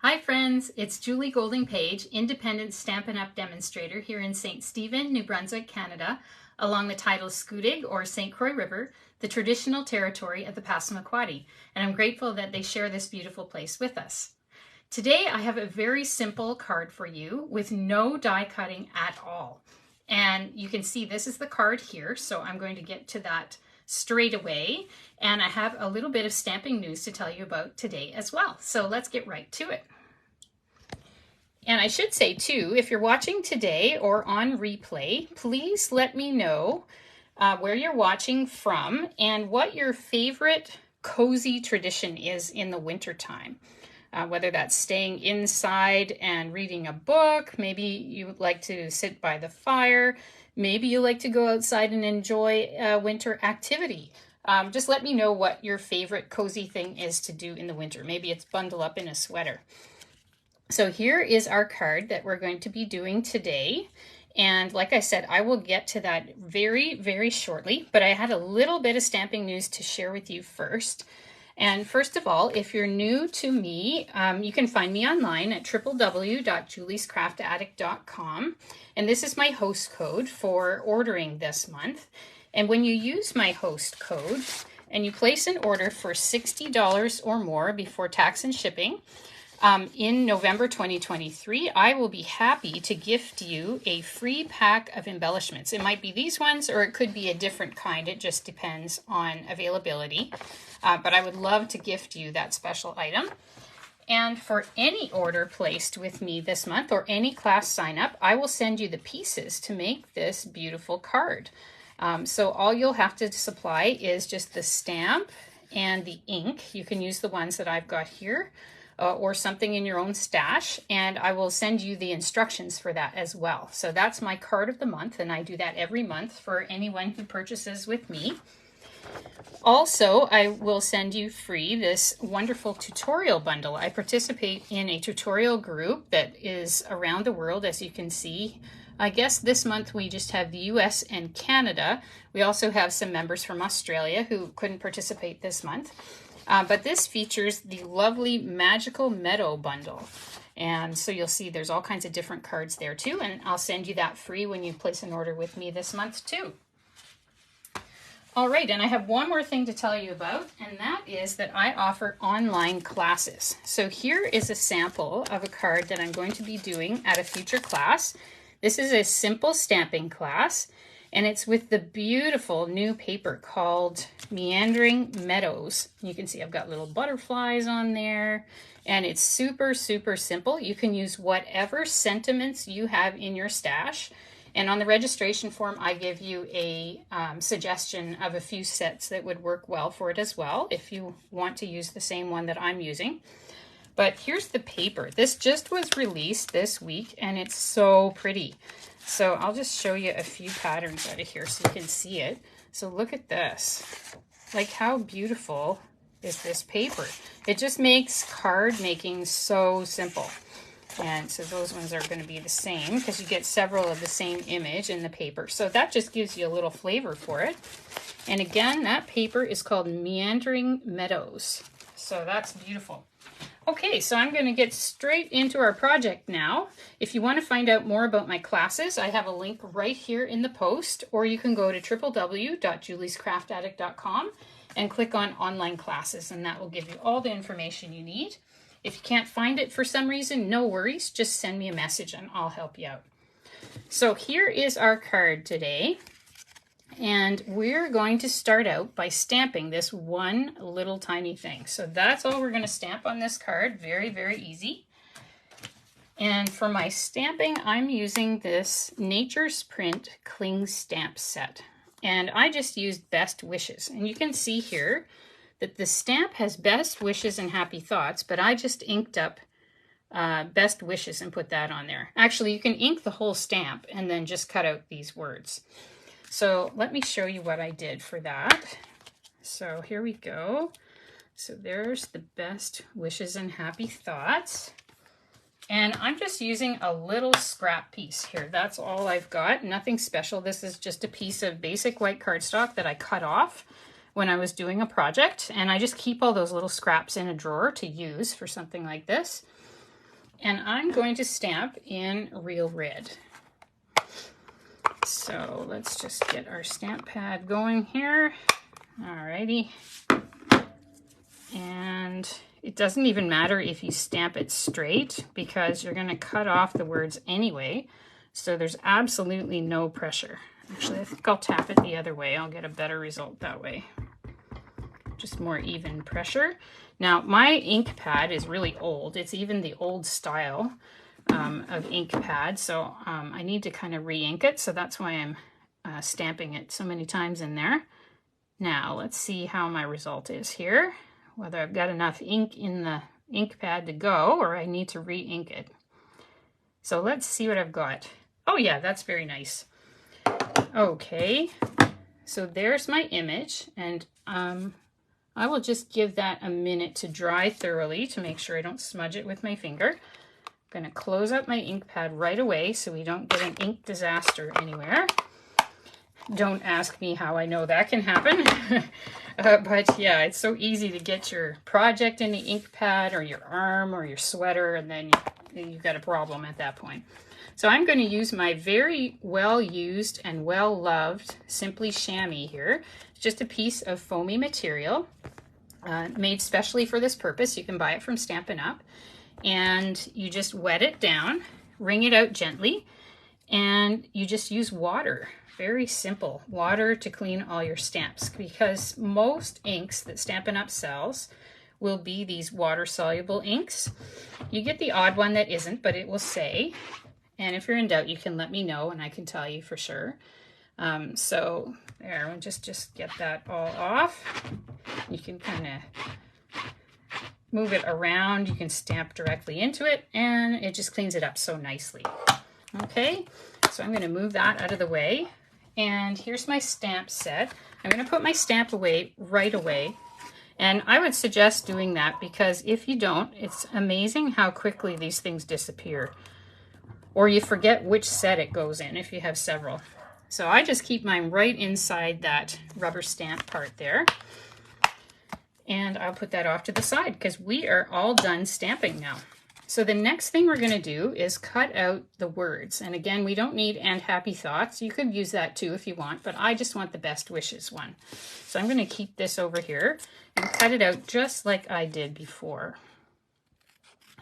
Hi friends, it's Julie Golding Page, independent Stampin' Up! Demonstrator here in St. Stephen, New Brunswick, Canada, along the tidal Schoodic or St. Croix River, the traditional territory of the Passamaquoddy, and I'm grateful that they share this beautiful place with us. Today I have a very simple card for you with no die cutting at all. And you can see this is the card here, so I'm going to get to that straight away. And I have a little bit of stamping news to tell you about today as well. So let's get right to it. And I should say too, if you're watching today or on replay, please let me know where you're watching from and what your favorite cozy tradition is in the wintertime. Whether that's staying inside and reading a book, maybe you like to sit by the fire, maybe you like to go outside and enjoy a winter activity. Just let me know what your favorite cozy thing is to do in the winter. Maybe it's bundle up in a sweater. So here is our card that we're going to be doing today. And like I said, I will get to that very, very shortly, but I had a little bit of stamping news to share with you first. And first of all, if you're new to me, you can find me online at www.juliescraftaddict.com. And this is my host code for ordering this month. And when you use my host code and you place an order for $60 or more before tax and shipping, in November 2023, I will be happy to gift you a free pack of embellishments. It might be these ones or it could be a different kind. It just depends on availability. But I would love to gift you that special item. And for any order placed with me this month or any class sign up, I will send you the pieces to make this beautiful card. So all you'll have to supply is just the stamp and the ink. You can use the ones that I've got here. Or something in your own stash, and I will send you the instructions for that as well. So that's my card of the month, and I do that every month for anyone who purchases with me. Also, I will send you free this wonderful tutorial bundle. I participate in a tutorial group that is around the world, as you can see. I guess this month we just have the US and Canada. We also have some members from Australia who couldn't participate this month. But this features the lovely Magical Meadow bundle. And so you'll see there's all kinds of different cards there too. And I'll send you that free when you place an order with me this month too. All right, and I have one more thing to tell you about, and that is that I offer online classes. So here is a sample of a card that I'm going to be doing at a future class. This is a simple stamping class. And it's with the beautiful new paper called Meandering Meadows. You can see I've got little butterflies on there. And it's super, super simple. You can use whatever sentiments you have in your stash. And on the registration form, I give you a suggestion of a few sets that would work well for it as well, if you want to use the same one that I'm using. But here's the paper. This just was released this week, and it's so pretty. So I'll just show you a few patterns out of here so you can see it. So look at this. Like, how beautiful is this paper? It just makes card making so simple. And so those ones are going to be the same because you get several of the same image in the paper. So that just gives you a little flavor for it. And again, that paper is called Meandering Meadows. So that's beautiful. Okay, so I'm going to get straight into our project now. If you want to find out more about my classes, I have a link right here in the post, or you can go to www.juliescraftaddict.com and click on online classes, and that will give you all the information you need. If you can't find it for some reason, no worries, just send me a message and I'll help you out. So here is our card today. And we're going to start out by stamping this one little tiny thing. So that's all we're going to stamp on this card. Very, very easy. And for my stamping, I'm using this Nature's Print Cling Stamp Set. And I just used Best Wishes. And you can see here that the stamp has Best Wishes and Happy Thoughts, but I just inked up Best Wishes and put that on there. Actually, you can ink the whole stamp and then just cut out these words. So let me show you what I did for that. So here we go. So there's the Best Wishes and Happy Thoughts. And I'm just using a little scrap piece here. That's all I've got, nothing special. This is just a piece of basic white cardstock that I cut off when I was doing a project. And I just keep all those little scraps in a drawer to use for something like this. and I'm going to stamp in Real Red. So let's just get our stamp pad going here. Alrighty. And it doesn't even matter if you stamp it straight because you're going to cut off the words anyway. So there's absolutely no pressure. Actually, I think I'll tap it the other way. I'll get a better result that way. Just more even pressure. Now, my ink pad is really old. It's even the old style of ink pad. So I need to kind of re-ink it. So that's why I'm stamping it so many times in there. Now, let's see how my result is here. Whether I've got enough ink in the ink pad to go or I need to re-ink it. So let's see what I've got. Oh yeah, that's very nice. Okay, so there's my image, and I will just give that a minute to dry thoroughly to make sure I don't smudge it with my finger. I'm going to close up my ink pad right away so we don't get an ink disaster anywhere. Don't ask me how I know that can happen. But yeah, it's so easy to get your project in the ink pad or your arm or your sweater, and then you've got a problem at that point. So I'm going to use my very well used and well loved Simply Chamois here. It's just a piece of foamy material made specially for this purpose. You can buy it from Stampin' Up. And you just wet it down, wring it out gently, and you just use water. Very simple. Water to clean all your stamps, because most inks that Stampin' Up sells will be these water-soluble inks. You get the odd one that isn't, but it will say. And if you're in doubt, you can let me know and I can tell you for sure. So there, we'll just get that all off. You can kind of move it around. You can stamp directly into it and it just cleans it up so nicely. Okay, so I'm going to move that out of the way. And here's my stamp set. I'm going to put my stamp away right away. And I would suggest doing that because if you don't, it's amazing how quickly these things disappear. Or you forget which set it goes in if you have several. So I just keep mine right inside that rubber stamp part there. And I'll put that off to the side because we are all done stamping now. So the next thing we're going to do is cut out the words. And again, we don't need "and happy thoughts." You could use that too if you want, but I just want the best wishes one. So I'm going to keep this over here and cut it out just like I did before.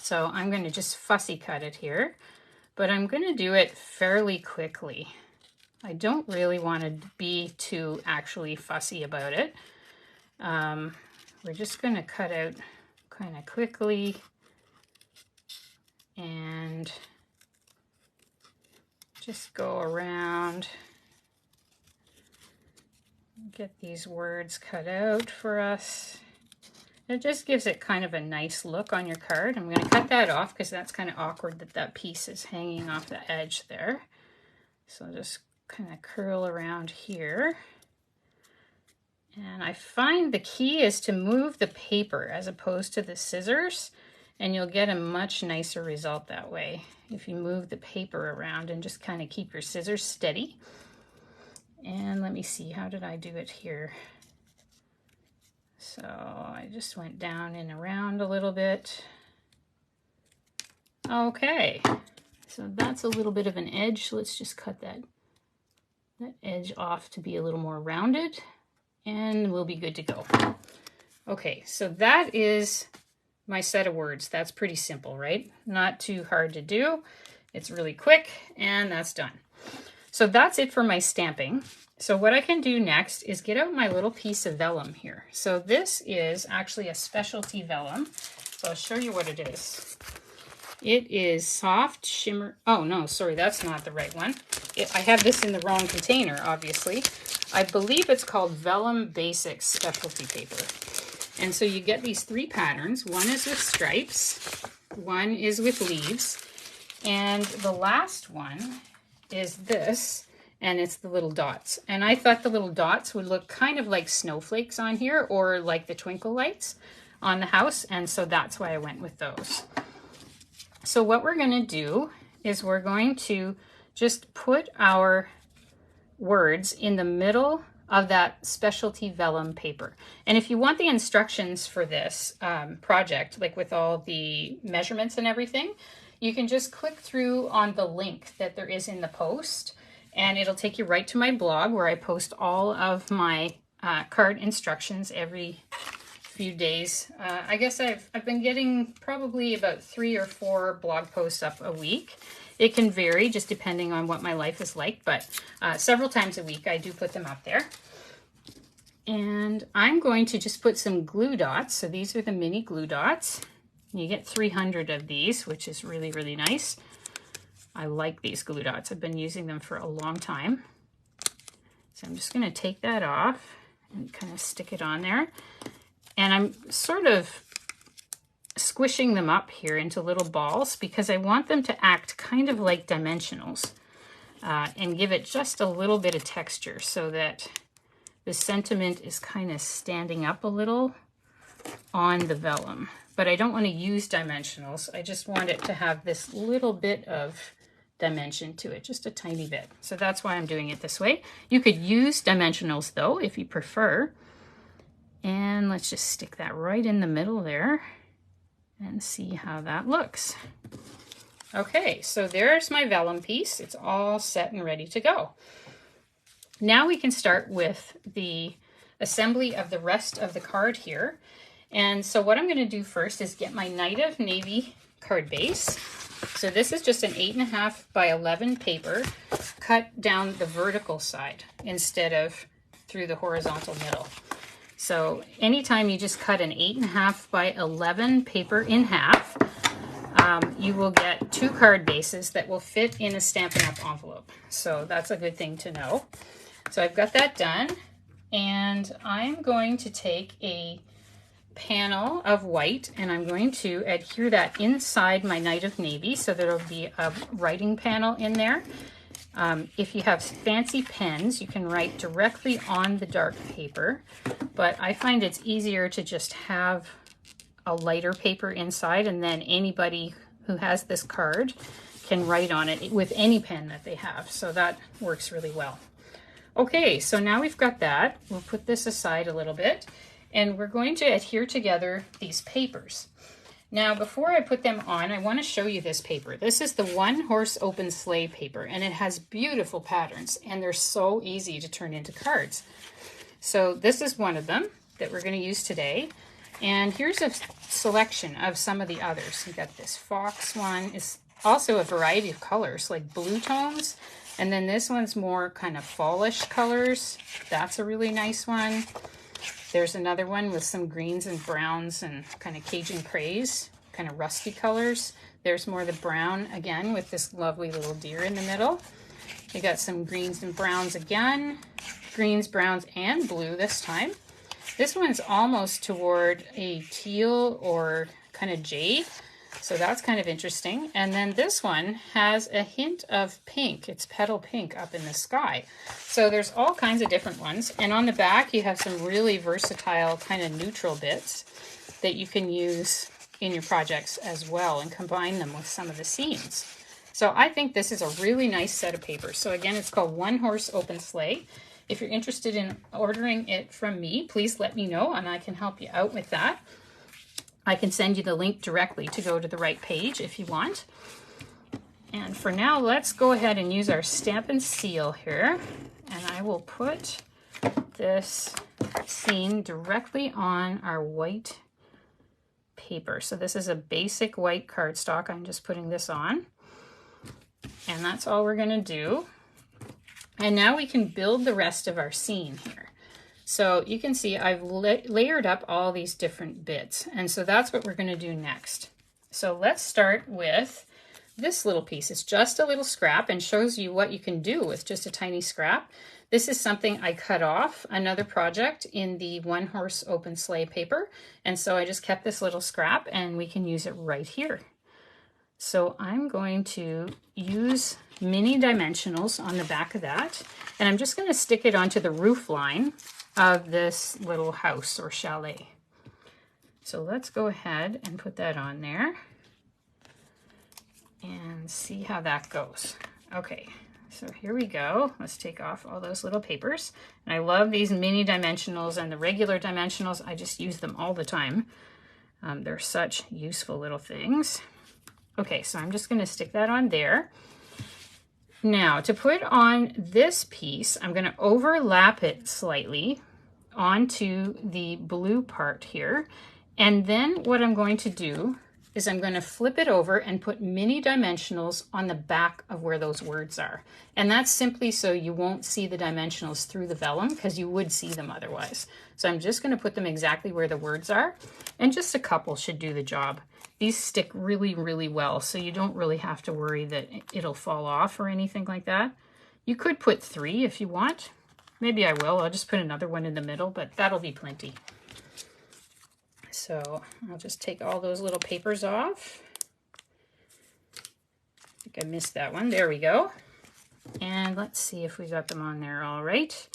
So I'm going to just fussy cut it here, but I'm going to do it fairly quickly. I don't really want to be too actually fussy about it. We're just going to cut out kind of quickly and just go around, get these words cut out for us. It just gives it kind of a nice look on your card. I'm going to cut that off because that's kind of awkward that that piece is hanging off the edge there. So I'll just kind of curl around here. And I find the key is to move the paper as opposed to the scissors, and you'll get a much nicer result that way if you move the paper around and just kind of keep your scissors steady. And let me see, how did I do it here? So I just went down and around a little bit. Okay, so that's a little bit of an edge. Let's just cut that edge off to be a little more rounded, and we'll be good to go. Okay, so that is my set of words. That's pretty simple, right? Not too hard to do. It's really quick, and that's done. So that's it for my stamping. So what I can do next is get out my little piece of vellum here. So this is actually a specialty vellum. So I'll show you what it is. It is soft shimmer. Oh no, sorry, that's not the right one. I have this in the wrong container, obviously. I believe it's called Vellum Basics Specialty Paper. And so you get these three patterns. One is with stripes, one is with leaves, and the last one is this, and it's the little dots. And I thought the little dots would look kind of like snowflakes on here, or like the twinkle lights on the house, and so that's why I went with those. So what we're going to do is we're going to just put our words in the middle of that specialty vellum paper. And if you want the instructions for this project, like with all the measurements and everything, you can just click through on the link that there is in the post, and it'll take you right to my blog where I post all of my card instructions every few days. I guess I've been getting probably about 3 or 4 blog posts up a week. It can vary just depending on what my life is like, but several times a week I do put them up there. And I'm going to just put some glue dots. So these are the mini glue dots. You get 300 of these, which is really, really nice. I like these glue dots. I've been using them for a long time. So I'm just going to take that off and kind of stick it on there. And I'm sort of squishing them up here into little balls because I want them to act kind of like dimensionals and give it just a little bit of texture so that the sentiment is kind of standing up a little on the vellum. But I don't want to use dimensionals. I just want it to have this little bit of dimension to it, just a tiny bit. So that's why I'm doing it this way. You could use dimensionals though, if you prefer. And let's just stick that right in the middle there and see how that looks. Okay, so there's my vellum piece. It's all set and ready to go. Now we can start with the assembly of the rest of the card here. And so what I'm going to do first is get my Night of Navy card base. So this is just an 8.5 by 11 paper cut down the vertical side instead of through the horizontal middle. So anytime you just cut an 8.5 by 11 paper in half, you will get 2 card bases that will fit in a Stampin' Up! Envelope. So that's a good thing to know. So I've got that done, and I'm going to take a panel of white and I'm going to adhere that inside my Night of Navy so there'll be a writing panel in there. If you have fancy pens, you can write directly on the dark paper, but I find it's easier to just have a lighter paper inside, and then anybody who has this card can write on it with any pen that they have. So that works really well. Okay, so now we've got that. We'll put this aside a little bit, and we're going to adhere together these papers. Now, before I put them on, I want to show you this paper. This is the One Horse Open Sleigh paper, and it has beautiful patterns, and they're so easy to turn into cards. So this is one of them that we're going to use today. And here's a selection of some of the others. You got this fox one. It's also a variety of colors, like blue tones. And then this one's more kind of fallish colors. That's a really nice one. There's another one with some greens and browns and kind of Cajun craze, kind of rusty colors. There's more of the brown again with this lovely little deer in the middle. We got some greens and browns again. Greens, browns, and blue this time. This one's almost toward a teal or kind of jade. So that's kind of interesting. And then this one has a hint of pink. It's petal pink up in the sky. So there's all kinds of different ones. And on the back, you have some really versatile kind of neutral bits that you can use in your projects as well and combine them with some of the scenes. So I think this is a really nice set of papers. So again, it's called One Horse Open Sleigh. If you're interested in ordering it from me, please let me know and I can help you out with that. I can send you the link directly to go to the right page if you want. And for now, let's go ahead and use our Stampin' Seal here. And I will put this scene directly on our white paper. So this is a basic white cardstock. I'm just putting this on. And that's all we're going to do. And now we can build the rest of our scene here. So you can see I've layered up all these different bits. And so that's what we're going to do next. So let's start with this little piece. It's just a little scrap and shows you what you can do with just a tiny scrap. This is something I cut off another project in the One Horse Open Sleigh paper. And so I just kept this little scrap and we can use it right here. So I'm going to use mini dimensionals on the back of that. And I'm just going to stick it onto the roof line of this little house or chalet. So let's go ahead and put that on there and see how that goes. Okay, so here we go. Let's take off all those little papers. And I love these mini dimensionals and the regular dimensionals. I just use them all the time. They're such useful little things. Okay, so I'm just going to stick that on there. Now, to put on this piece, I'm going to overlap it slightly onto the blue part here. And then what I'm going to do is I'm going to flip it over and put mini dimensionals on the back of where those words are. And that's simply so you won't see the dimensionals through the vellum, because you would see them otherwise. So I'm just going to put them exactly where the words are, and just a couple should do the job. These stick really, really well, so you don't really have to worry that it'll fall off or anything like that. You could put 3 if you want. Maybe I will. I'll just put another one in the middle, but that'll be plenty. So I'll just take all those little papers off. I think I missed that one. There we go. And let's see if we got them on there all right.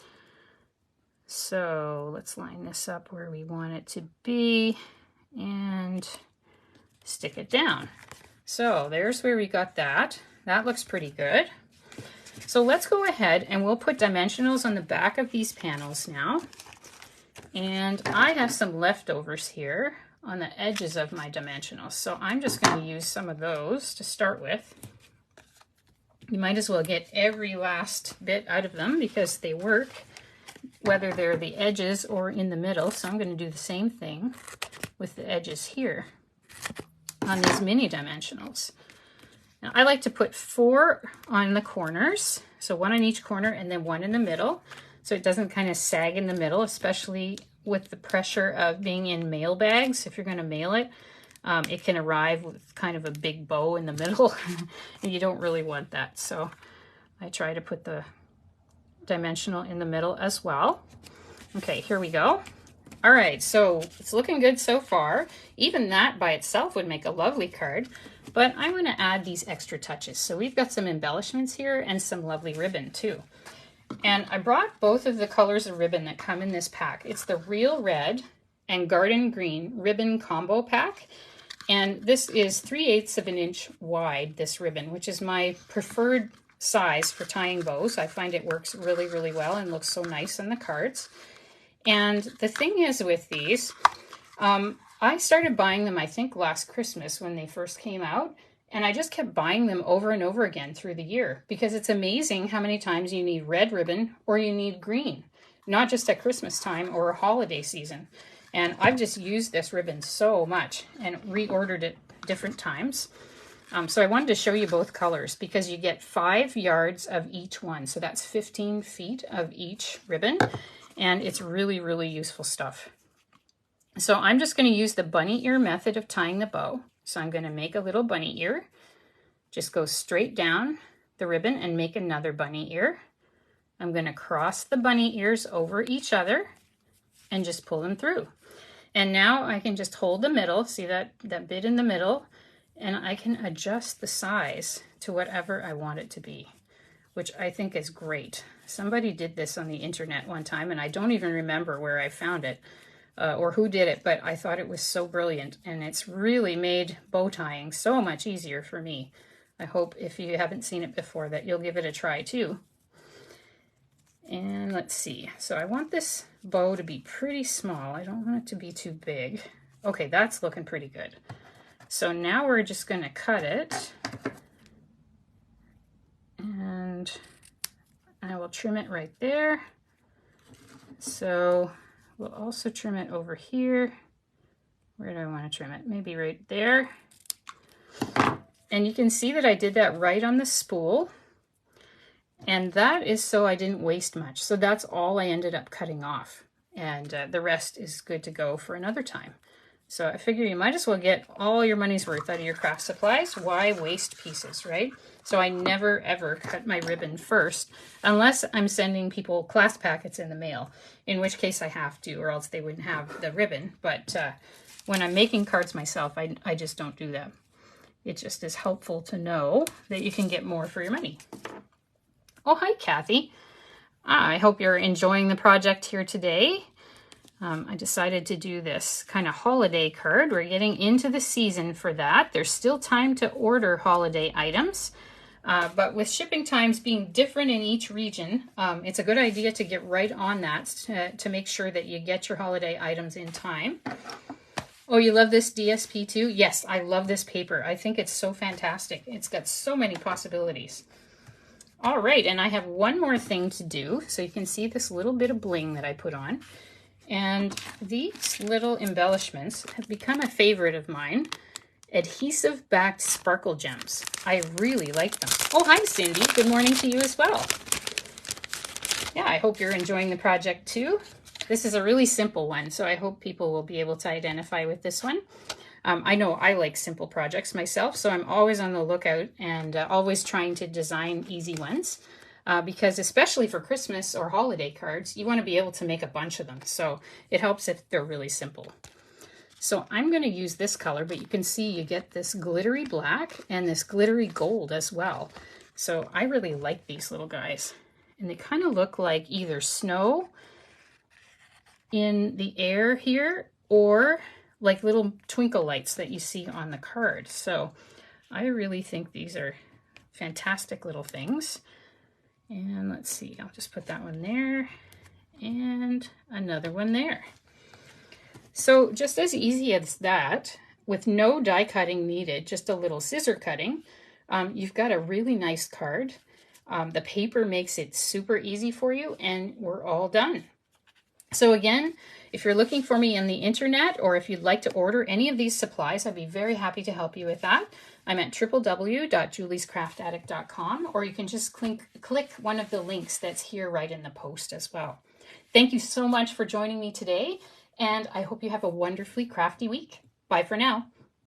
So let's line this up where we want it to be and stick it down. So there's where we got that. That looks pretty good. So let's go ahead and we'll put dimensionals on the back of these panels now. And I have some leftovers here on the edges of my dimensionals. So I'm just going to use some of those to start with. You might as well get every last bit out of them because they work, whether they're the edges or in the middle. So I'm going to do the same thing with the edges here on these mini dimensionals. Now I like to put 4 on the corners, so 1 on each corner and then 1 in the middle, so it doesn't kind of sag in the middle, especially with the pressure of being in mail bags. If you're going to mail it, it can arrive with kind of a big bow in the middle and you don't really want that. So I try to put the dimensional in the middle as well. Okay, here we go. All right, so it's looking good so far. Even that by itself would make a lovely card, but I'm going to add these extra touches. So we've got some embellishments here and some lovely ribbon too. And I brought both of the colors of ribbon that come in this pack. It's the Real Red and Garden Green ribbon combo pack. And this is 3/8 of an inch wide, this ribbon, which is my preferred size for tying bows. I find it works really, really well and looks so nice on the cards. And the thing is with these, I started buying them, I think, last Christmas when they first came out. And I just kept buying them over and over again through the year because it's amazing how many times you need red ribbon or you need green, not just at Christmas time or a holiday season. And I've just used this ribbon so much and reordered it different times. So I wanted to show you both colors because you get 5 yards of each one. So that's 15 feet of each ribbon. And it's really, really useful stuff. So I'm just going to use the bunny ear method of tying the bow. So I'm going to make a little bunny ear. Just go straight down the ribbon and make another bunny ear. I'm going to cross the bunny ears over each other and just pull them through. And now I can just hold the middle, see that bit in the middle, and I can adjust the size to whatever I want it to be, which I think is great. Somebody did this on the internet one time, and I don't even remember where I found it or who did it, but I thought it was so brilliant, and it's really made bow tying so much easier for me. I hope if you haven't seen it before that you'll give it a try too. And let's see, so I want this bow to be pretty small. I don't want it to be too big. Okay, that's looking pretty good. So now we're just going to cut it, and I will trim it right there. So we'll also trim it over here. Where do I want to trim it? Maybe right there. And you can see that I did that right on the spool. And that is so I didn't waste much. So that's all I ended up cutting off. And the rest is good to go for another time. So I figure you might as well get all your money's worth out of your craft supplies. Why waste pieces, right? So I never ever cut my ribbon first, unless I'm sending people class packets in the mail, in which case I have to, or else they wouldn't have the ribbon. But when I'm making cards myself, I just don't do that. It just is helpful to know that you can get more for your money. Oh, hi, Kathy. I hope you're enjoying the project here today. I decided to do this kind of holiday card. We're getting into the season for that. There's still time to order holiday items, but with shipping times being different in each region, it's a good idea to get right on that to make sure that you get your holiday items in time. Oh, you love this DSP too? Yes, I love this paper. I think it's so fantastic. It's got so many possibilities. All right, and I have one more thing to do. So you can see this little bit of bling that I put on. And these little embellishments have become a favorite of mine. Adhesive backed sparkle gems. I really like them. Oh, hi Cindy. Good morning to you as well. Yeah, I hope you're enjoying the project too. This is a really simple one, so I hope people will be able to identify with this one. I know I like simple projects myself, so I'm always on the lookout and always trying to design easy ones. Because especially for Christmas or holiday cards, you want to be able to make a bunch of them. So it helps if they're really simple. So I'm going to use this color, but you can see you get this glittery black and this glittery gold as well. So I really like these little guys. And they kind of look like either snow in the air here or like little twinkle lights that you see on the card. So I really think these are fantastic little things. And let's see, I'll just put that one there and another one there. So just as easy as that, with no die cutting needed, just a little scissor cutting, you've got a really nice card. The paper makes it super easy for you, and we're all done. So again, if you're looking for me on the internet, or if you'd like to order any of these supplies, I'd be very happy to help you with that. I'm at www.juliescraftaddict.com, or you can just click one of the links that's here right in the post as well. Thank you so much for joining me today, and I hope you have a wonderfully crafty week. Bye for now.